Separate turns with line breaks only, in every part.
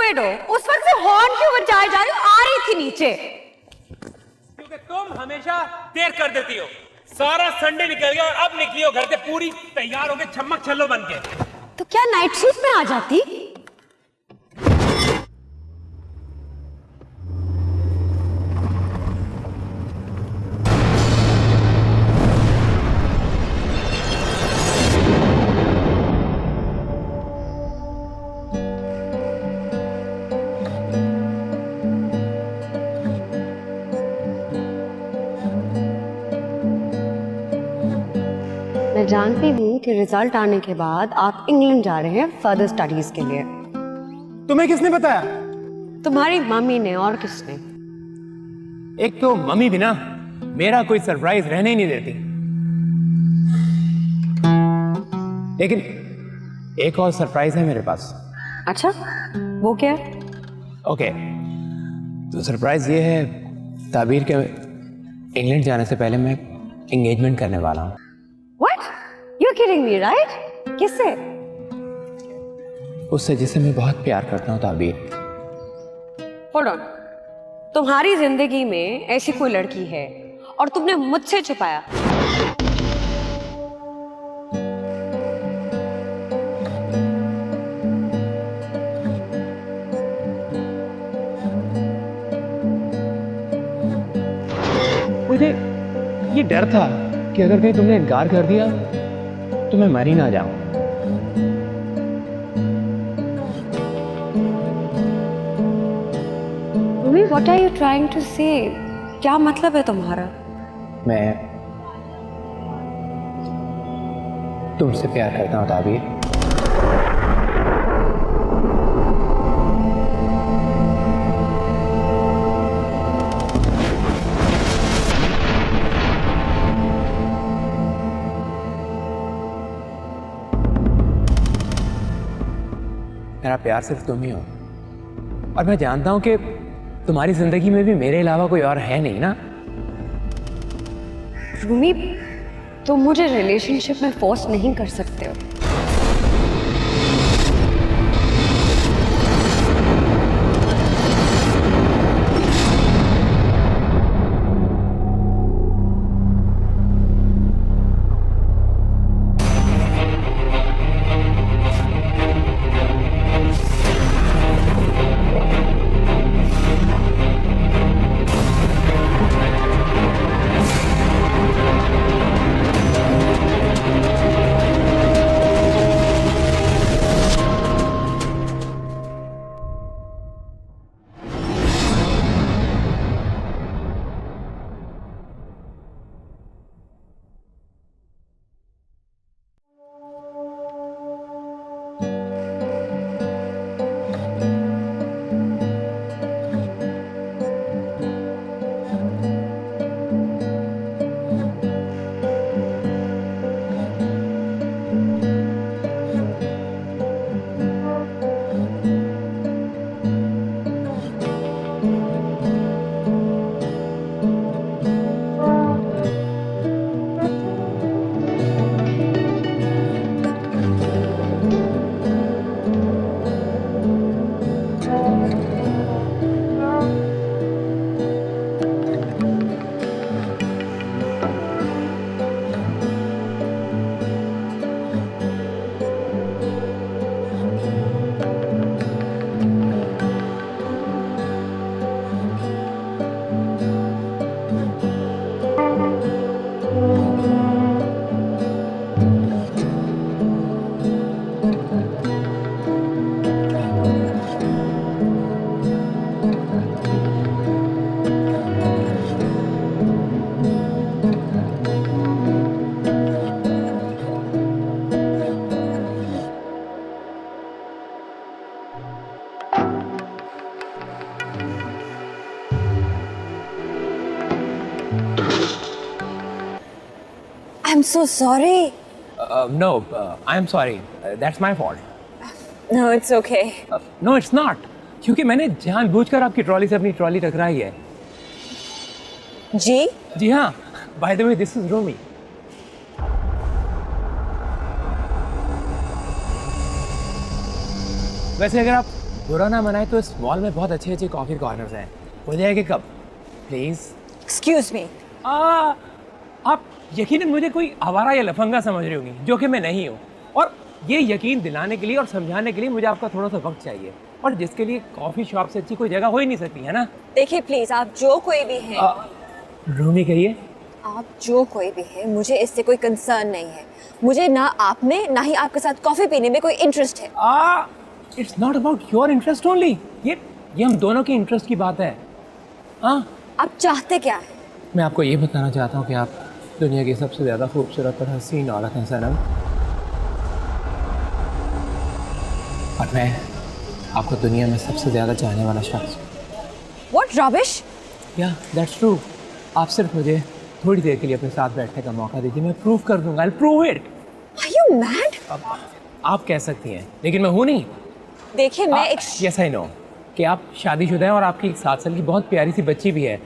Excited हो? उस वक्त से हॉर्न क्यों बजाए जा रही हो? आ रही थी नीचे।
क्योंकि तुम हमेशा देर कर देती हो। सारा संडे निकल गया और अब निकली हो घर से पूरी तैयार होके छम्मक छल्लो बन के।
तो क्या नाइट सूट में आ जाती? मैं जानती हूँ कि रिजल्ट आने के बाद आप इंग्लैंड जा रहे हैं फर्दर स्टडीज के लिए।
तुम्हें किसने बताया?
तुम्हारी मम्मी ने, और किसने?
एक तो मम्मी भी ना मेरा कोई सरप्राइज रहने ही नहीं देती। लेकिन एक और सरप्राइज है मेरे पास।
अच्छा, वो क्या है?
ओके, तो सरप्राइज ये है, ताबीर के इंग्लैंड जाने से पहले मैं एंगेजमेंट करने वाला हूँ।
What? You're kidding me, right? किससे?
उससे जिसे मैं बहुत प्यार करता हूँ ताबीर।
Hold on. तुम्हारी जिंदगी में ऐसी कोई लड़की है और तुमने मुझसे छुपाया।
मुझे ये डर था कि अगर कहीं तुमने इनकार कर दिया तो मैं मर ही ना जाऊं।
What are you trying to say? क्या मतलब है तुम्हारा?
मैं तुमसे प्यार करता हूँ ताबीर। मेरा प्यार सिर्फ तुम ही हो, और मैं जानता हूं कि तुम्हारी जिंदगी में भी मेरे अलावा कोई और है नहीं ना।
रूमी, तुम मुझे रिलेशनशिप में फोर्स नहीं कर सकते हो। I'm so sorry.
No, I'm sorry. That's my fault.
No, it's okay.
No, it's not. क्योंकि मैंने जानबूझकर आपकी ट्रॉली से अपनी ट्रॉली टकराई है।
जी?
जी हाँ। By the way, this is Romy. वैसे अगर आप बुरा ना मनाए तो इस मॉल में बहुत अच्छे अच्छे कॉफ़ी कॉर्नर्स हैं, हो जाएगी कब प्लीज़?
Excuse me.
आप यकीनन मुझे कोई आवारा या लफंगा समझ रही होंगी, जो कि मैं नहीं हूँ। और ये यकीन दिलाने के लिए और समझाने के लिए मुझे आपका थोड़ा सा वक्त चाहिए, और जिसके लिए कॉफ़ी शॉप से अच्छी कोई जगह हो ही नहीं सकती, है ना?
देखिए प्लीज, आप जो कोई भी हैं,
रूमी कहिए।
आप जो कोई भी है, मुझे इससे कोई कंसर्न नहीं है। मुझे ना आप में ना ही आपके साथ कॉफी पीने में कोई इंटरेस्ट है।
It's not about your interest only, ये हम दोनों की इंटरेस्ट की बात है।
आप चाहते क्या है?
मैं आपको ये बताना चाहता हूँ कि आप दुनिया की सबसे ज़्यादा खूबसूरत और हसीन औरत हैं सनम, और मैं आपको दुनिया में सबसे ज़्यादा चाहने वाला शख्स।
What rubbish?
या दैट्स ट्रू। आप सिर्फ मुझे थोड़ी देर के लिए अपने साथ बैठने का मौका दीजिए, मैं प्रूव कर दूंगा। I'll prove it।
Are you mad?
आप कह सकती हैं, लेकिन मैं हूँ नहीं।
देखिए मैं एक
यस आई नो कि आप शादीशुदा हैं और आपकी एक 7 साल की बहुत प्यारी सी बच्ची भी है।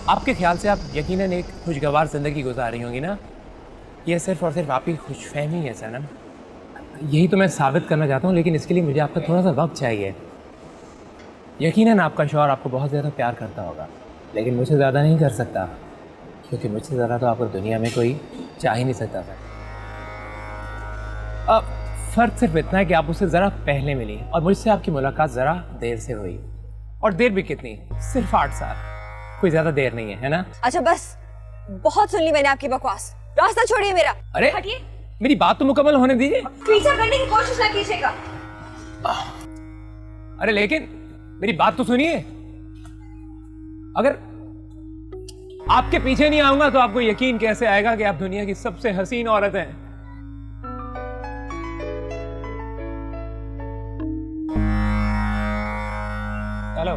आपके ख्याल से आप यकीनन एक खुशगवार ज़िंदगी गुजार रही होंगी ना? ये सिर्फ और सिर्फ आपकी खुशफहमी है सनम, यही तो मैं साबित करना चाहता हूँ, लेकिन इसके लिए मुझे आपका थोड़ा सा वक्त चाहिए। यकीनन आपका शौहर आपको बहुत ज़्यादा प्यार करता होगा, लेकिन मुझसे ज़्यादा नहीं कर सकता, क्योंकि मुझसे ज़्यादा तो आपको दुनिया में कोई चाह ही नहीं सकता था। अब फ़र्क सिर्फ इतना है कि आप उससे ज़रा पहले मिली और मुझसे आपकी मुलाकात ज़रा देर से हुई, और देर भी कितनी, सिर्फ 8 साल, कोई ज़्यादा देर नहीं है ना?
अच्छा बस, बहुत सुन ली मैंने आपकी बकवास, रास्ता छोड़िए मेरा।
अरे
हटिए,
मेरी बात तो मुकम्मल होने दीजिए।
पीछा करने की कोशिश ना कीजिएगा।
अरे लेकिन मेरी बात तो सुनिए, अगर आपके पीछे नहीं आऊंगा तो आपको यकीन कैसे आएगा कि आप दुनिया की सबसे हसीन औरत हैं? हेलो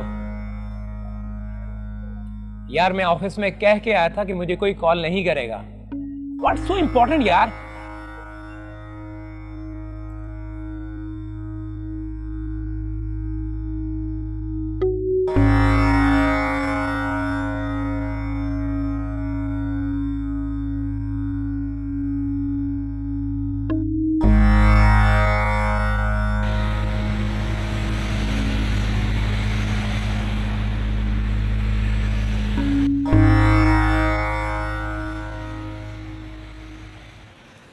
यार, मैं ऑफिस में कह के आया था कि मुझे कोई कॉल नहीं करेगा। व्हाट्स सो इंपॉर्टेंट यार?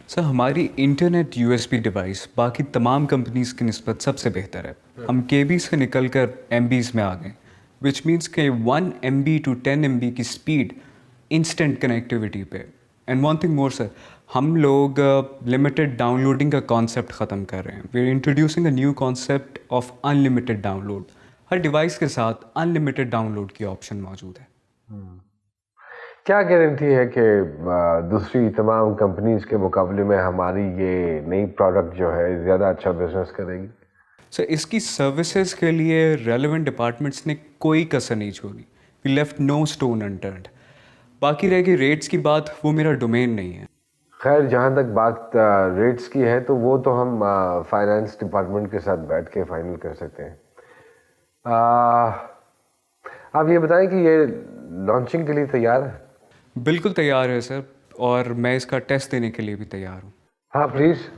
सर, हमारी इंटरनेट यूएसबी डिवाइस बाकी तमाम कंपनीज़ की निस्बत सबसे बेहतर है। हम केबी से निकल कर एमबीज़ में आ गए, विच मीन्स के 1 MB to 10 MB की स्पीड इंस्टेंट कनेक्टिविटी पे। And one thing more sir, हम लोग लिमिटेड डाउनलोडिंग का कॉन्सेप्ट ख़त्म कर रहे हैं। We are introducing a new concept of unlimited download. हर डिवाइस के साथ अनलिमिटेड डाउनलोड की ऑप्शन मौजूद है।
क्या गारंटी है कि दूसरी तमाम कंपनीज के मुकाबले में हमारी ये नई प्रोडक्ट जो है ज़्यादा अच्छा बिजनेस करेगी?
सर, इसकी सर्विसेज के लिए रेलेवेंट डिपार्टमेंट्स ने कोई कसर नहीं छोड़ी। We left no stone unturned. बाकी रह गई रेट्स की बात, वो मेरा डोमेन नहीं है।
खैर, जहाँ तक बात रेट्स की है तो वो तो हम फाइनेंस डिपार्टमेंट के साथ बैठ के फाइनल कर सकते हैं। आप ये बताएं कि ये लॉन्चिंग के लिए तैयार है?
बिल्कुल तैयार है सर, और मैं इसका टेस्ट देने के लिए भी तैयार हूँ।
हाँ प्लीज़।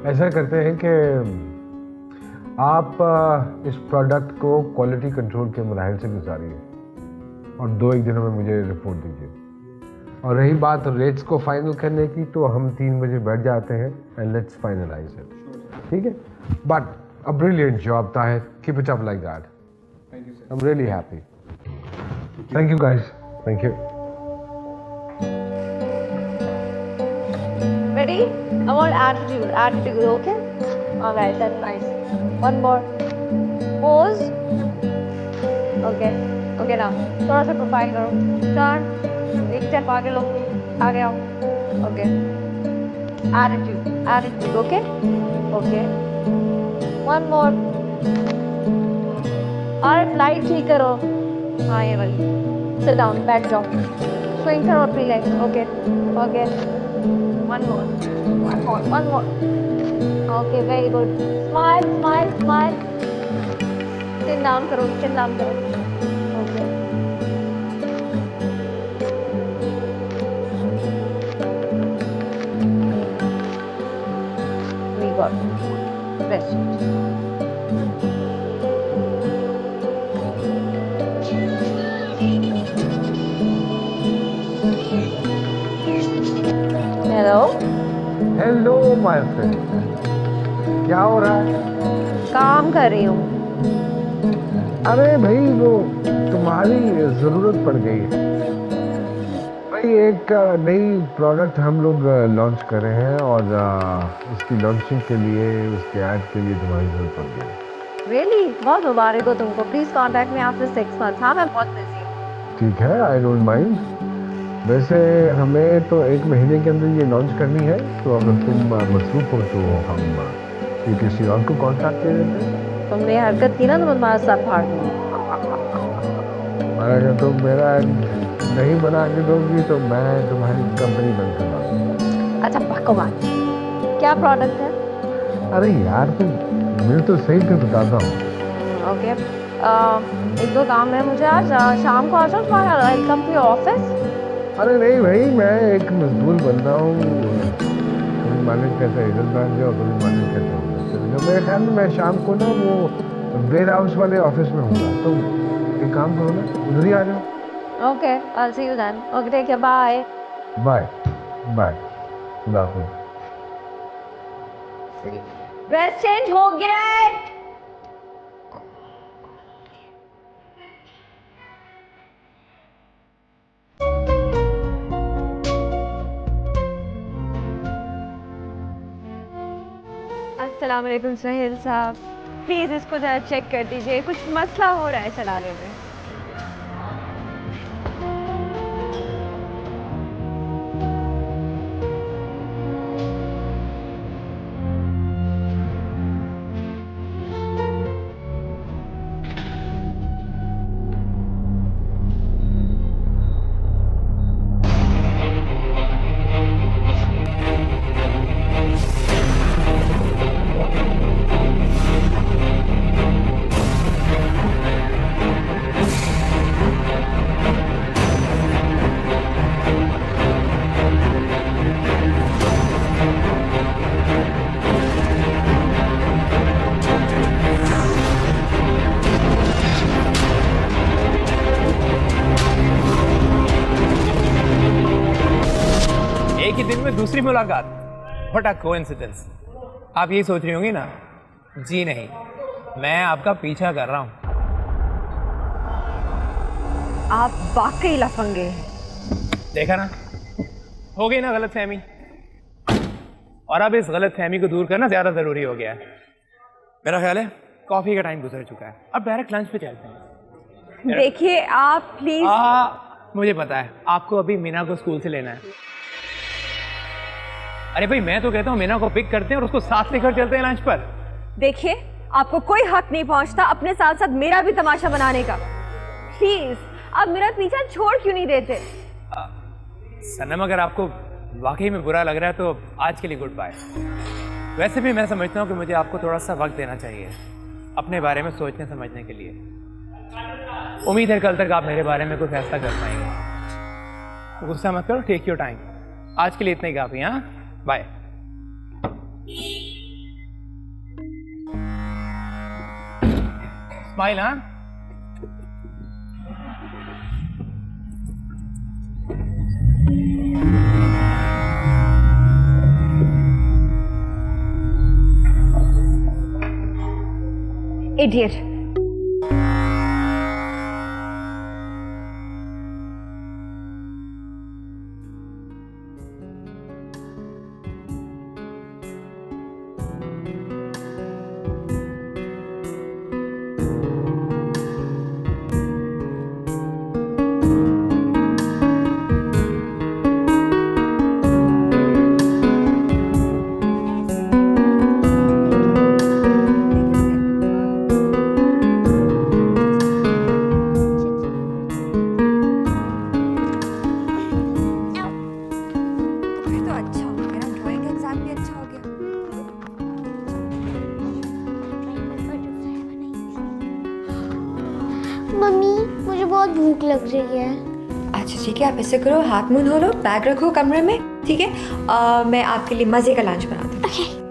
ऐसा करते हैं कि आप इस प्रोडक्ट को क्वालिटी कंट्रोल के मराहिल से गुजारिए और 2-1 दिनों में मुझे रिपोर्ट दीजिए। और रही बात रेट्स को फाइनल करने की, तो हम 3 बजे बैठ जाते हैं एंड लेट्स फाइनलाइज इट। ठीक है? But a brilliant job Tahir, keep it up like that.
Thank you sir.
I am really happy. Thank you guys, thank you.
Ready? I want attitude, okay? Alright, that's nice. One more. Pose. Okay. Okay ना, थोड़ा सा profile करो, turn, एक step आगे लो, आगे आओ, okay, attitude, okay, okay, one more, और लाइट ठीक करो, हाँ ये वाली, सिट डाउन, बैक जाओ, स्विंग करो अपनी leg, okay, okay, one more, okay, very good, smile, smile, smile, chin down करो, okay, we got rest. Hello,
hello my friend, क्या हो रहा है?
काम कर रही हूँ।
अरे भाई वो तुम्हारी ज़रूरत पड़ गई है भाई। एक नई प्रोडक्ट हम लोग लॉन्च कर रहे हैं और उसकी लॉन्चिंग के लिए, उसके ऐड के लिए तुम्हारी ज़रूरत पड़ गई।
Really? बहुत मुबारक हो तुमको। Please contact me after 6 months. हाँ मैं बहुत बिजी हूँ।
ठीक है, आई डोंट माइंड। वैसे हमें तो 1 महीने के अंदर ये लॉन्च करनी है, तो अगर तुम मसरूफ हो तो हम ये किसी और को कॉन्टैक्ट कर देते हैं।
तुमने ये हरकत की ना तो मैं तुम्हारा सर फाड़ दूँगी।
अगर तुम मेरा नहीं बना के दोगी तो मैं तुम्हारी कंपनी बंद करवा दूँगा।
अच्छा बकवास। क्या प्रोडक्ट है?
अरे यार तुम मैं तो सही पे बताता हूँ।
ओके। 1-2 काम है मुझे आज। शाम को आ जाओ तुम्हारा वेलकम टू ऑफिस।
अरे नहीं भाई, मैं एक मजदूर बंदा हूँ। कभी मालिक कहता है इधर बैठ जाओ, कभी मालिक कहता है उधर चले जाओ। मेरे ख्याल में मैं शाम को ना वो वेयर हाउस वाले ऑफिस में हूँगा, तो एक काम करो ना, उधर ही आ जाओ।
Okay, I'll see you then. Okay, take care. Bye.
Bye bye, खुदा हाफिज़।
ड्रेस चेंज हो गया है। अस्सलाम वालेकुम सुहेल साहब, प्लीज़ इसको ज़रा चेक कर दीजिए, कुछ मसला हो रहा है चलाने में।
एक ही दिन में दूसरी मुलाकात, व्हाट अ कोइंसिडेंस। आप यही सोच रही होंगी ना? जी नहीं, मैं आपका पीछा कर रहा हूँ।
आप वाकई लफंगे हैं।
देखा ना, हो गई ना गलतफहमी। और अब इस गलतफहमी को दूर करना ज़्यादा ज़रूरी हो गया है। मेरा ख्याल है कॉफ़ी का टाइम गुजर चुका है, अब डायरेक्ट लंच पे चलते हैं।
देखिए आप प्लीज़।
मुझे पता है आपको अभी मीना को स्कूल से लेना है। अरे भाई मैं तो कहता हूँ मीना को पिक करते हैं और उसको साथ लेकर चलते हैं लंच पर।
देखिए आपको कोई हक नहीं पहुंचता अपने साथ साथ मेरा भी तमाशा बनाने का। प्लीज आप मेरा पीछा छोड़ क्यों नहीं देते?
सनम अगर आपको वाकई में बुरा लग रहा है तो आज के लिए गुड बाय। वैसे भी मैं समझता हूँ कि मुझे आपको थोड़ा सा वक्त देना चाहिए अपने बारे में सोचने समझने के लिए। उम्मीद है कल तक आप मेरे बारे में कोई फैसला कर पाएंगे। गुस्सा मत करो, टेक योर टाइम। आज के लिए इतना ही काफ़ी। हाँ बाय। स्माइल। हाँ
इडियट।
बहुत भूख लग रही है।
अच्छा ठीक है, आप ऐसे करो, हाथ मुंह धो लो, बैग रखो कमरे में, ठीक है? मैं आपके लिए मज़े का लंच बनाती हूँ।
Okay.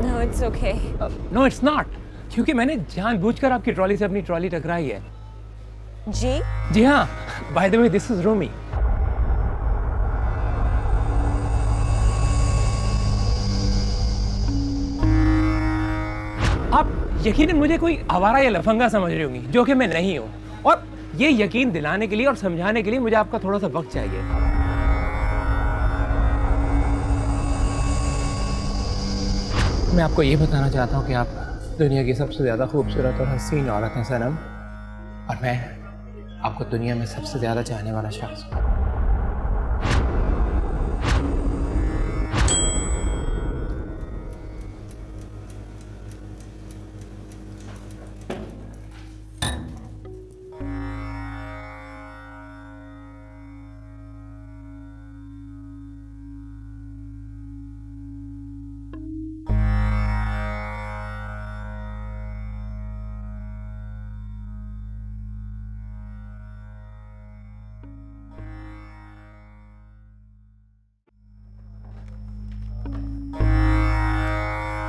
No, it's okay.
No it's not, क्योंकि मैंने जानबूझकर आपकी ट्रॉली से अपनी ट्रॉली टकराई है।
जी?
जी हाँ, by the way this is Romi. आप यकीनन मुझे कोई आवारा या लफंगा समझ रही होंगी, जो कि मैं नहीं हूं। और ये यकीन दिलाने के लिए और समझाने के लिए मुझे आपका थोड़ा सा वक्त चाहिए। मैं आपको ये बताना चाहता हूँ कि आप दुनिया की सबसे ज़्यादा खूबसूरत और हसीन औरत हैं सनम, और मैं आपको दुनिया में सबसे ज़्यादा चाहने वाला शख्स हूँ।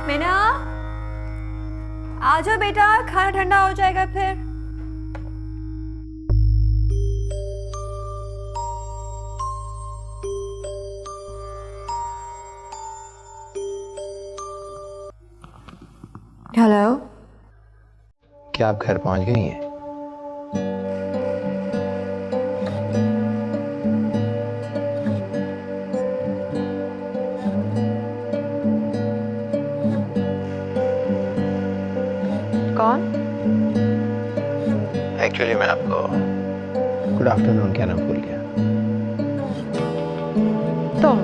मीना, आ जाओ बेटा, खाना ठंडा हो जाएगा फिर। हेलो,
क्या आप घर पहुंच गई हैं?
कौन?
एक्चुअली मैं आपको गुड आफ्टरनून कहना भूल गया।
तुम?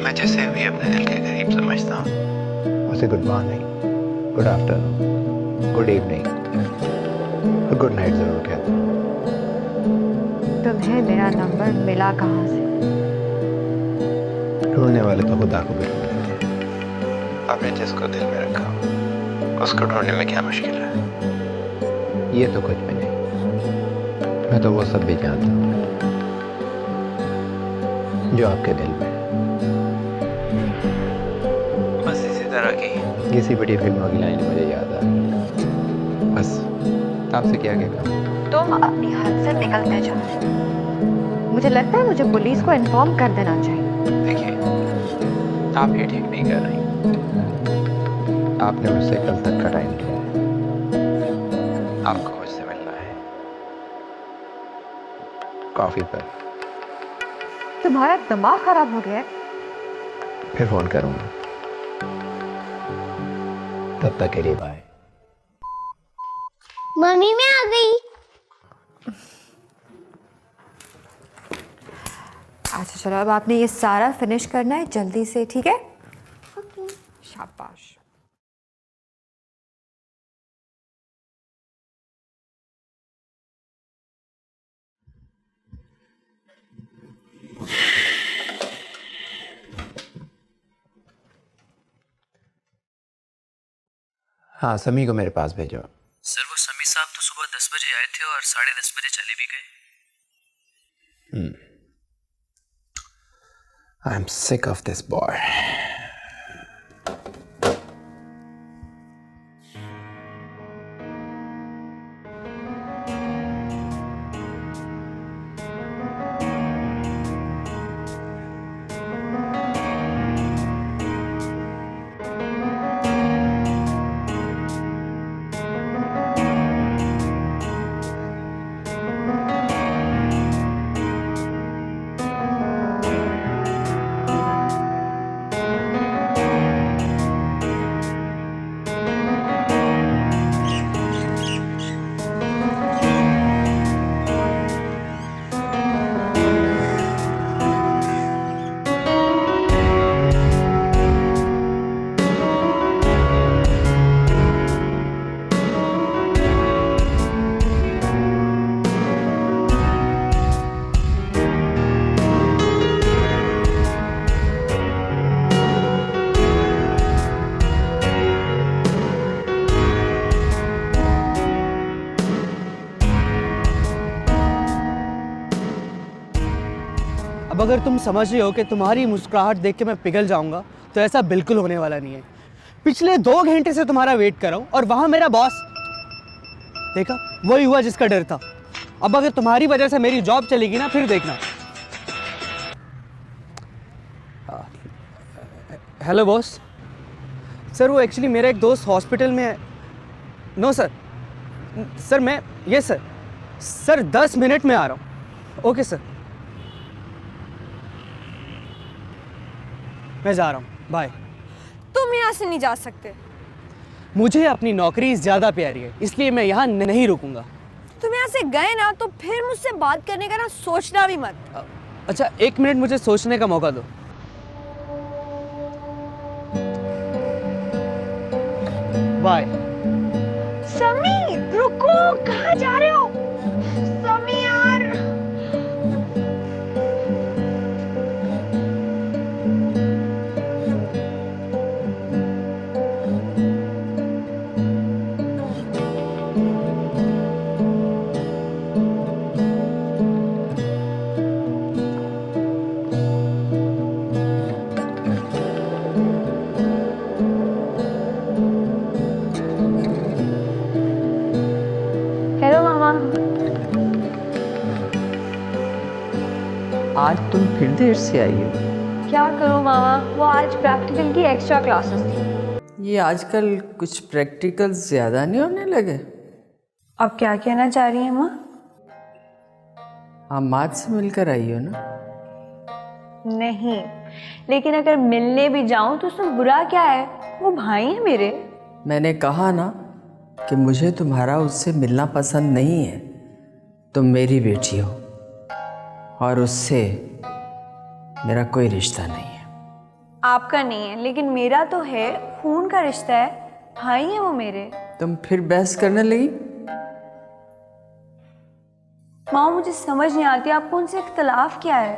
मैं जैसे भी अपने दिल के करीब समझता हूँ उसे good morning, good afternoon, good evening और गुड नाइट जरूर कहता हूँ।
तुम्हें मेरा नंबर मिला कहाँ से?
ढूंढने वाले तो खुदा को भी ढूंढते हैं। आपने जिसको दिल में रखा हो उसको ढूंढने में क्या मुश्किल है? ये तो कुछ भी नहीं, मैं तो वो सब भी जानता हूँ जो आपके दिल में है। बस इसी तरह की किसी बड़ी फिल्मों की लाइन मुझे याद आ रही। बस आपसे क्या कहना?
तुम अपनी हद से निकलते जा रहे हो। मुझे लगता है मुझे पुलिस को इन्फॉर्म कर देना चाहिए।
देखिए, आप ये ठीक नहीं कर रही। आपने मुझसे कल तक का टाइम लिया है। आपको मुझसे मिलना है कॉफी पर।
तुम्हारा दिमाग खराब हो गया है?
फिर फोन करूंगा, तब तक के लिए बाय।
मम्मी मैं आ गई।
अच्छा चलो, अब आपने ये सारा फिनिश करना है जल्दी से, ठीक है? शाबाश।
हाँ, समी को मेरे पास भेजो।
सर वो समी साहब तो सुबह 10 बजे आए थे और 10:30 बजे चले भी गए।
I am sick of this boy.
अगर तुम समझ रही हो कि तुम्हारी मुस्कुराहट देख के मैं पिघल जाऊंगा, तो ऐसा बिल्कुल होने वाला नहीं है। पिछले 2 घंटे से तुम्हारा वेट कर रहा हूं और वहां मेरा बॉस, देखा, वही हुआ जिसका डर था। अब अगर तुम्हारी वजह से मेरी जॉब चलेगी ना, फिर देखना। Hello boss. सर वो एक्चुअली मेरा एक दोस्त हॉस्पिटल में है। नो सर, सर मैं, ये सर 10 मिनट में आ रहा हूँ। ओके सर, मैं जा रहा हूँ, बाय।
तुम यहाँ से नहीं जा सकते।
मुझे अपनी नौकरी ज़्यादा प्यारी है, इसलिए मैं यहाँ नहीं रुकूंगा।
तुम यहाँ से गए ना तो फिर मुझसे बात करने का ना सोचना भी मत।
अच्छा 1 मिनट मुझे सोचने का मौका दो। बाय।
समी रुको, कहाँ जा रहे हो? समी यार।
हेलो मामा।
आज तुम फिर देर से आई हो।
क्या करूँ मामा, वो आज प्रैक्टिकल की एक्स्ट्रा क्लासेस थी।
ये आजकल कुछ प्रैक्टिकल ज़्यादा नहीं होने लगे?
अब क्या कहना चाह रही हैं माँ?
आमाद से मिलकर आई हो ना?
नहीं, लेकिन अगर मिलने भी जाऊं तो उसमें बुरा क्या है? वो भाई है मेरे।
मैंने कहा ना कि मुझे तुम्हारा उससे मिलना पसंद नहीं है। तुम मेरी बेटी हो और उससे मेरा कोई रिश्ता नहीं है।
आपका नहीं है, लेकिन मेरा तो है। खून का रिश्ता है, भाई है वो मेरे।
तुम फिर बहस करने लगी?
माँ मुझे समझ नहीं आती आपको उनसे इख्तलाफ क्या है।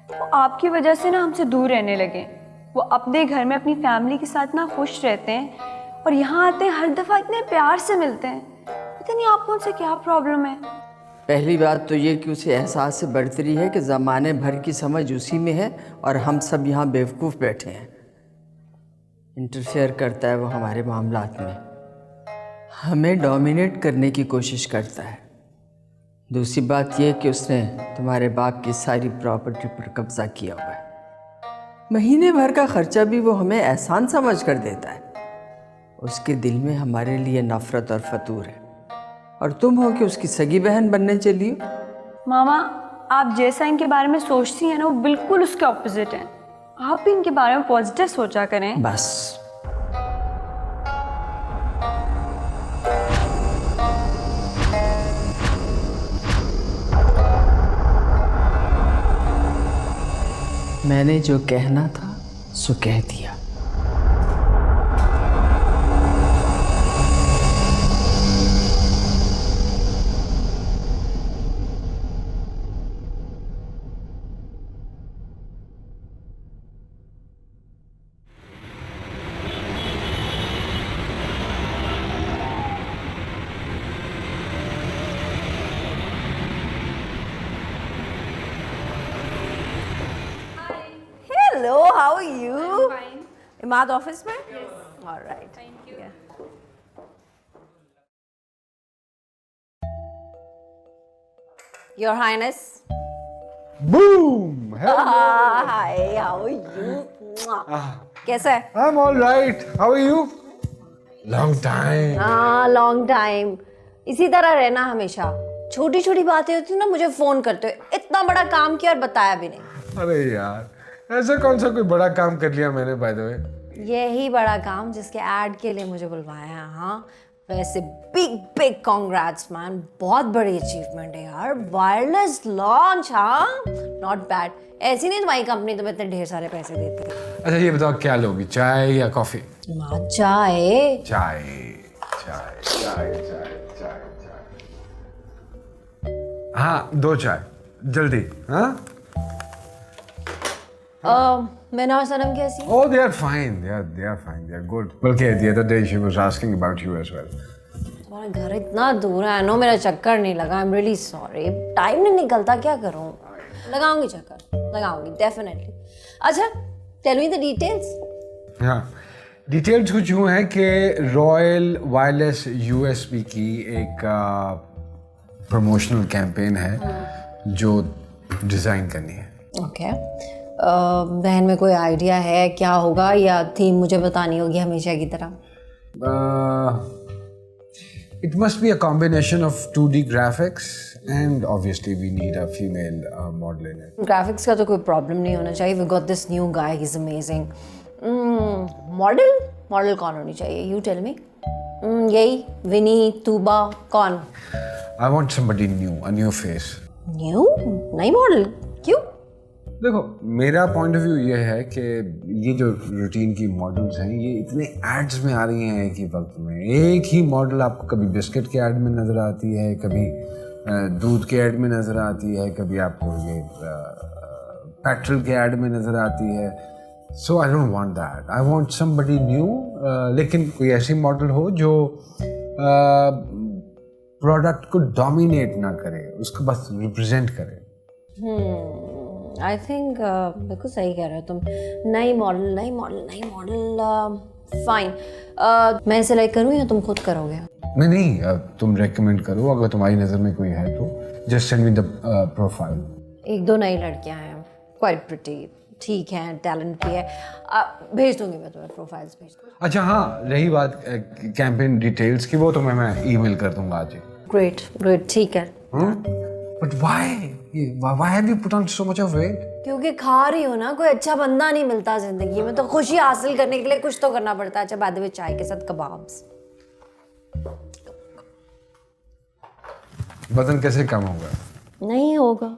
वो आपकी वजह से ना हमसे दूर रहने लगे। वो अपने घर में अपनी फैमिली के साथ ना खुश रहते हैं और यहाँ आते हैं हर दफ़ा इतने प्यार से मिलते हैं। पता नहीं आपको उनसे क्या प्रॉब्लम है।
पहली बात तो ये कि उसे एहसास से बढ़तरी है कि ज़माने भर की समझ उसी में है और हम सब यहाँ बेवकूफ़ बैठे हैं। इंटरफेयर करता है वो हमारे मामलात में, हमें डोमिनेट करने की कोशिश करता है। दूसरी बात यह कि उसने तुम्हारे बाप की सारी प्रॉपर्टी पर कब्जा किया हुआ है। महीने भर का खर्चा भी वो हमें एहसान समझ कर देता है। उसके दिल में हमारे लिए नफ़रत और फतूर है, और तुम हो कि उसकी सगी बहन बनने चली हो।
मामा आप जैसा इनके बारे में सोचती हैं ना, वो बिल्कुल उसके ऑपोजिट हैं। आप भी इनके बारे में पॉजिटिव सोचा करें।
बस मैंने जो कहना था सो कह दिया।
Hello, how are you? I'm fine. Imad office में? Yes. All right. Thank you. Yeah. Your Highness.
Boom! Hello.
Hi, how are you? कैसा है?
I'm all right. How are you? Long time.
हाँ, long time. इसी तरह रहना हमेशा। छोटी छोटी बातें होती ना मुझे फोन करते हो। इतना बड़ा काम किया और बताया भी नहीं।
अरे यार, ऐसा कौन सा कोई बड़ा काम कर लिया मैंने बाय द वे?
यही बड़ा काम जिसके ऐड के लिए मुझे बुलवाया। हाँ वैसे बिग बिग कांग्रेट्स मैन, बहुत बड़ी अचीवमेंट है यार। वायरलेस लॉन्च, हाँ नॉट बैड। ऐसी नहीं तुम्हारी कंपनी तुम्हें इतने ढेर सारे पैसे देती है।
अच्छा ये बताओ क्या लोगी, चाय या कॉफी?
चाय।
चाय चाय चाय चाय चाय चाय। हाँ 2 चाय जल्दी। हाँ
मैना और सनम कैसी?
Oh, they are fine. They are fine. They are good. Okay, the other day she was asking about you as well.
तुम्हारा घर इतना दूर है, नो मेरा चक्कर नहीं लगा। I'm really sorry. टाइम नहीं निकलता, क्या करूँ? लगाऊंगी चक्कर, लगाऊंगी डेफिनेटली। अच्छा, टेल मी द डिटेल्स।
हाँ, डिटेल्स कुछ यूँ है कि रॉयल वायरलेस USB की एक प्रमोशनल कैंपेन है जो डिज़ाइन करनी है।
ओके, बहन में कोई आइडिया है क्या होगा, या थीम मुझे बतानी होगी हमेशा की तरह?
It must be a combination of 2D graphics and obviously we need a female model in it.
Graphics का तो कोई प्रॉब्लम नहीं होना चाहिए। We got this new guy, he is amazing. Model कौन होनी चाहिए? You tell me. यही विनी, तूबा, कौन?
I want somebody new, a new face.
New? नई मॉडल? क्यों?
देखो, मेरा पॉइंट ऑफ व्यू ये है कि ये जो रूटीन की मॉडल्स हैं ये इतने एड्स में आ रही हैं एक ही वक्त में। एक ही मॉडल आपको कभी बिस्किट के ऐड में नज़र आती है, कभी दूध के ऐड में नज़र आती है, कभी आपको ये पेट्रोल के ऐड में नज़र आती है। So I don't want that, I want somebody new, लेकिन कोई ऐसी मॉडल हो जो प्रोडक्ट को डोमिनेट ना करे, उसको बस रिप्रेजेंट करे।
आई थिंक बिल्कुल सही कह रहे हो तुम। नई मॉडल, फाइन। मैं सिलेक्ट करूँ या तुम खुद करोगे?
नहीं, तुम रेकमेंड करो, अगर तुम्हारी नज़र में कोई है तो just send me the profile.
एक दो नई लड़कियां हैं, क्वाइट प्रिटी, ठीक है, टैलेंट भी है। भेज दूंगी मैं तुम्हें, प्रोफाइल्स भेज दूंगी।
अच्छा हाँ, रही बात कैंपेन डिटेल्स की, वो तो मैं ईमेल कर दूंगा आज ही।
ग्रेट, ठीक है।
But why have you put on so much of weight?
क्योंकि खा रही हो ना, कोई अच्छा बंदा नहीं मिलता जिंदगी में, तो खुशी हासिल करने के लिए कुछ तो करना पड़ता है। अच्छा, बाद में चाय के साथ कबाब्स।
वजन कैसे कम होगा?
नहीं होगा।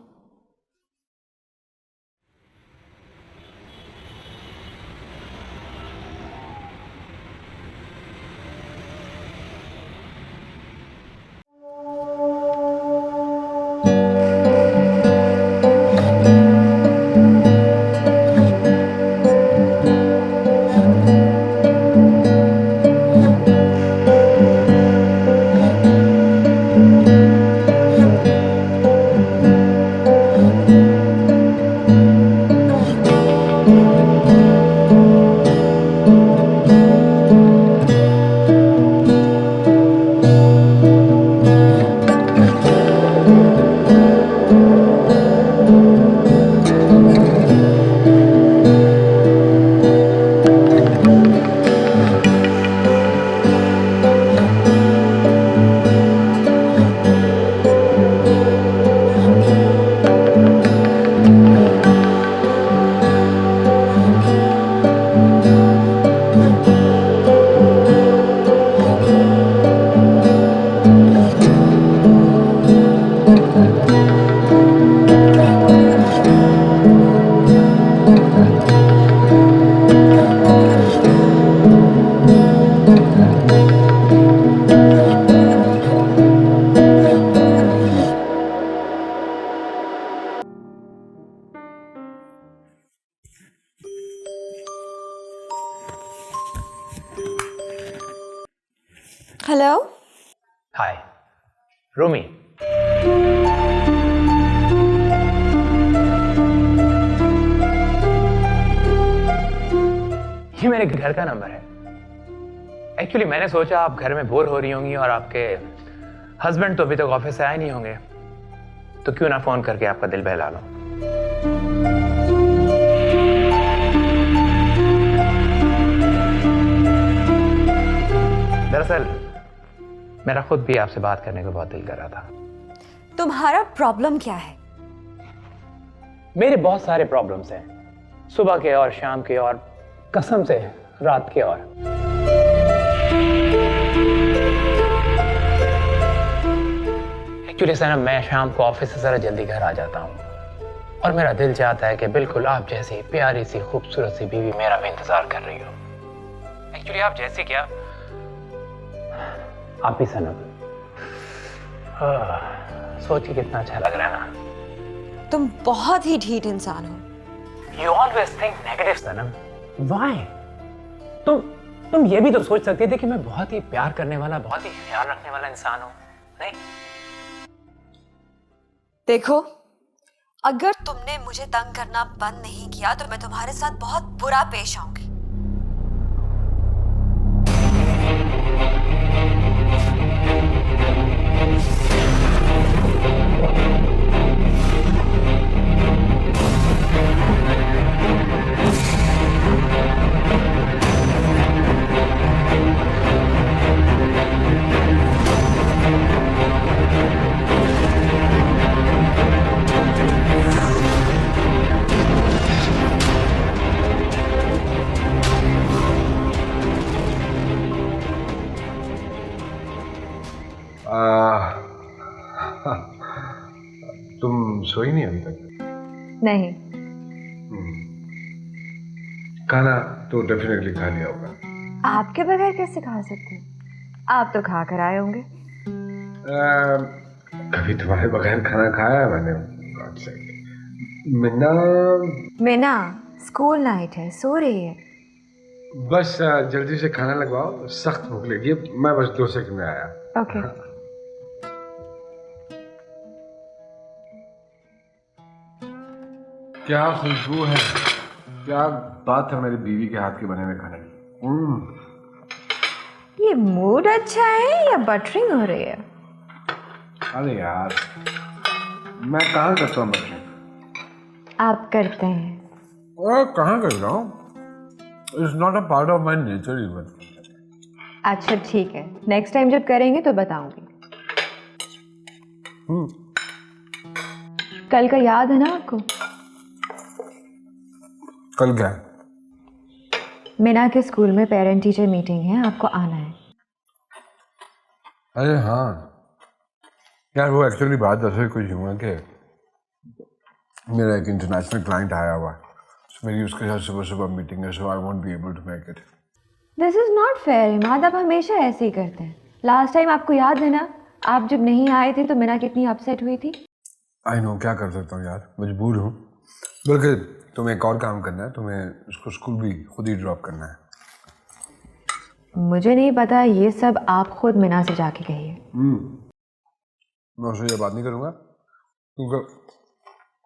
हेलो।
हाय रोमी। ये मेरे घर का नंबर है। एक्चुअली मैंने सोचा आप घर में बोर हो रही होंगी और आपके हस्बैंड तो अभी तक ऑफिस से आए नहीं होंगे, तो क्यों ना फोन करके आपका दिल बहला लो। दरअसल मेरा खुद भी आपसे बात करने को बहुत दिल कर रहा था।
तुम्हारा प्रॉब्लम क्या है?
मेरे बहुत सारे प्रॉब्लम्स हैं, सुबह के और शाम के और कसम से रात के और। एक्चुअली सनम, मैं शाम को ऑफिस से जरा जल्दी घर आ जाता हूँ और मेरा दिल चाहता है कि बिल्कुल आप जैसी प्यारी सी खूबसूरत सी बीवी मेरा भी इंतजार कर रही हो। एक्चुअली आप जैसी क्या, आप ही सनम। सोच के कितना अच्छा लग रहा है ना।
तुम बहुत ही ढीठ इंसान हो।
You always think negative, Sanam. Why? तुम ये भी तो सोच सकती थी कि मैं बहुत ही प्यार करने वाला, बहुत ही ख्याल रखने वाला इंसान हूं, नहीं?
देखो,
अगर तुमने मुझे तंग करना बंद नहीं किया तो मैं तुम्हारे साथ बहुत बुरा पेश आऊंगी।
तुम सोई नहीं अभी तक?
नहीं।
खाना तो डेफिनेटली खा लिया होगा।
आपके बगैर कैसे खा सकते हैं? आप तो खा कर आए होंगे।
कभी तुम्हारे बगैर खाना खाया है मैंने? मीना,
मीना स्कूल नाइट है, सो रही है।
बस जल्दी से खाना लगवाओ, सख्त भूख लगी। मैं बस 2 सेकंड में आया।
ओके।
क्या खुशबू है, क्या बात है मेरी बीवी के हाथ के बने हुए खाने की।
ये मूड अच्छा है या बटरिंग हो रही है?
अरे यार, मैं कहाँ करता हूँ बटरिंग?
आप करते हैं।
कहाँ कर रहा हूँ? It's not a part of my nature even.
अच्छा ठीक है, नेक्स्ट टाइम जब करेंगे तो बताऊंगी। कल का याद है ना आपको?
कल क्या है?
मीना के स्कूल में पेरेंट टीचर मीटिंग है, आपको आना है।
अरे हाँ यार, वो एक्चुअली बात ऐसे कुछ हुआ कि मेरा एक इंटरनेशनल क्लाइंट आया हुआ है, मेरी उसके साथ सुबह सुबह मीटिंग है, so I won't be able to make it.
This is not fair Imad, आप हमेशा ऐसे ही करते हैं। लास्ट टाइम आपको याद है ना, आप जब नहीं आए थे तो मीना कितनी अपसेट हुई थी।
आई नो, क्या कर सकता हूँ यार, मजबूर हूँ। बल्कि तुम्हें एक और काम करना है, तुम्हें उसको स्कूल भी खुद ही ड्रॉप करना है।
मुझे नहीं पता, ये सब आप खुद मीना से जाके कहिए।
मैं उससे ये बात नहीं करूँगा क्योंकि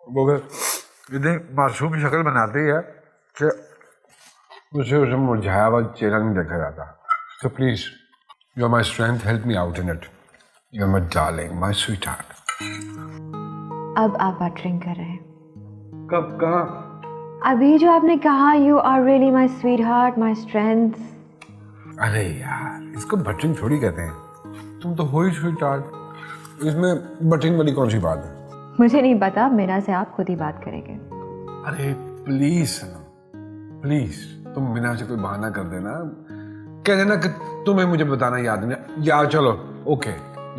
वो इतनी मासूम शक्ल बनाती है कि उसे मुरझाया हुआ चेहरा नहीं देखा जाता। तो please, you are my strength, help me out in it. You are my darling, my sweet heart.
अब आप बटरिंग कर रहे हैं।
कब, कहाँ?
अभी जो आपने कहा, you are really my sweet heart, my strength.
अरे यार, इसको बटरिंग थोड़ी कहते हैं, तुम तो हो ही स्वीट हार्ट, इसमें बटरिंग वाली कौन सी बात है?
मुझे नहीं पता, मीना से आप खुद ही बात करेंगे।
अरे प्लीज सनम, प्लीज तुम मीना से कोई बहाना कर देना, कह देना कि तुम्हें मुझे बताना याद नहीं, या चलो ओके,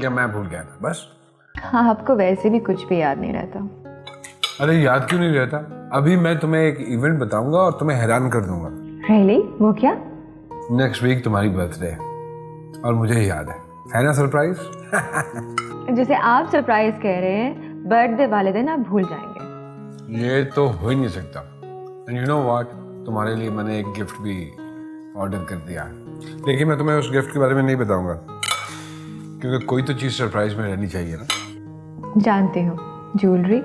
या मैं भूल गया था बस।
हाँ, आपको वैसे भी कुछ भी याद नहीं रहता।
अरे याद क्यों नहीं रहता? अभी मैं तुम्हें एक इवेंट बताऊंगा और तुम्हें हैरान कर दूंगा।
रियली? वो क्या?
नेक्स्ट वीक तुम्हारी बर्थडे है और मुझे याद है ना सरप्राइज?
जैसे आप सरप्राइज कह रहे हैं, बर्थडे वाले दिन आप भूल जाएंगे।
ये तो हो ही नहीं सकता। यू नो व्हाट, तुम्हारे लिए मैंने एक गिफ्ट भी ऑर्डर कर दिया है, लेकिन मैं तुम्हें उस गिफ्ट के बारे में नहीं बताऊंगा क्योंकि कोई तो चीज़ सरप्राइज में रहनी चाहिए ना।
जानती हूँ, ज्वेलरी।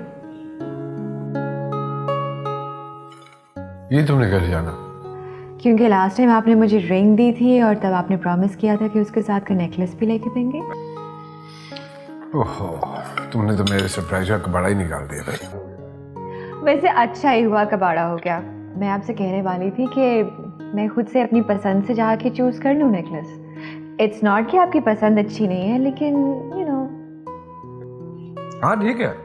ये तुमने कैसे जाना?
क्योंकि लास्ट टाइम आपने मुझे रिंग दी थी और तब आपने प्रॉमिस किया था कि उसके साथ का नेकलेस भी लेके देंगे।
ओहो, तुमने तो मेरे सरप्राइज का कबाड़ा ही निकाल दिया भाई।
वैसे अच्छा ही हुआ कबाड़ा हो गया। मैं आपसे कहने वाली थी कि मैं खुद से अपनी पसंद से जाके चूज कर लूँ नेकलेस। इट्स नॉट कि आपकी पसंद अच्छी नहीं है, लेकिन यू नो।
हाँ ठीक है,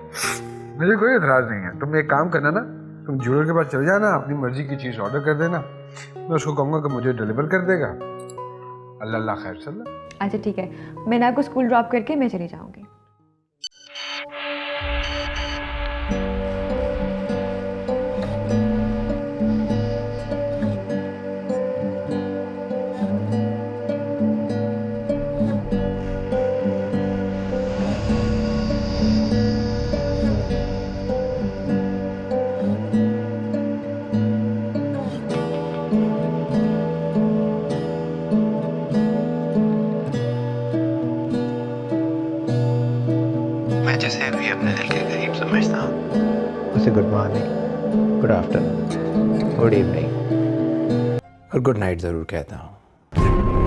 मुझे कोई एतराज नहीं है। तुम एक काम करना ना, तुम ज्वेलर के पास चले जाना, अपनी मर्जी की चीज़ ऑर्डर कर देना, मैं उसको कहूँगा कि मुझे डिलीवर कर देगा। अल्लाह अल्लाह खैर सल्ला।
अच्छा ठीक है, मैं आपको स्कूल ड्रॉप करके मैं चली जाऊँगी।
मैं जिसे भी अपने दिल के करीब समझता हूँ, उसे good morning, good afternoon, good evening
और गुड नाइट ज़रूर कहता हूँ।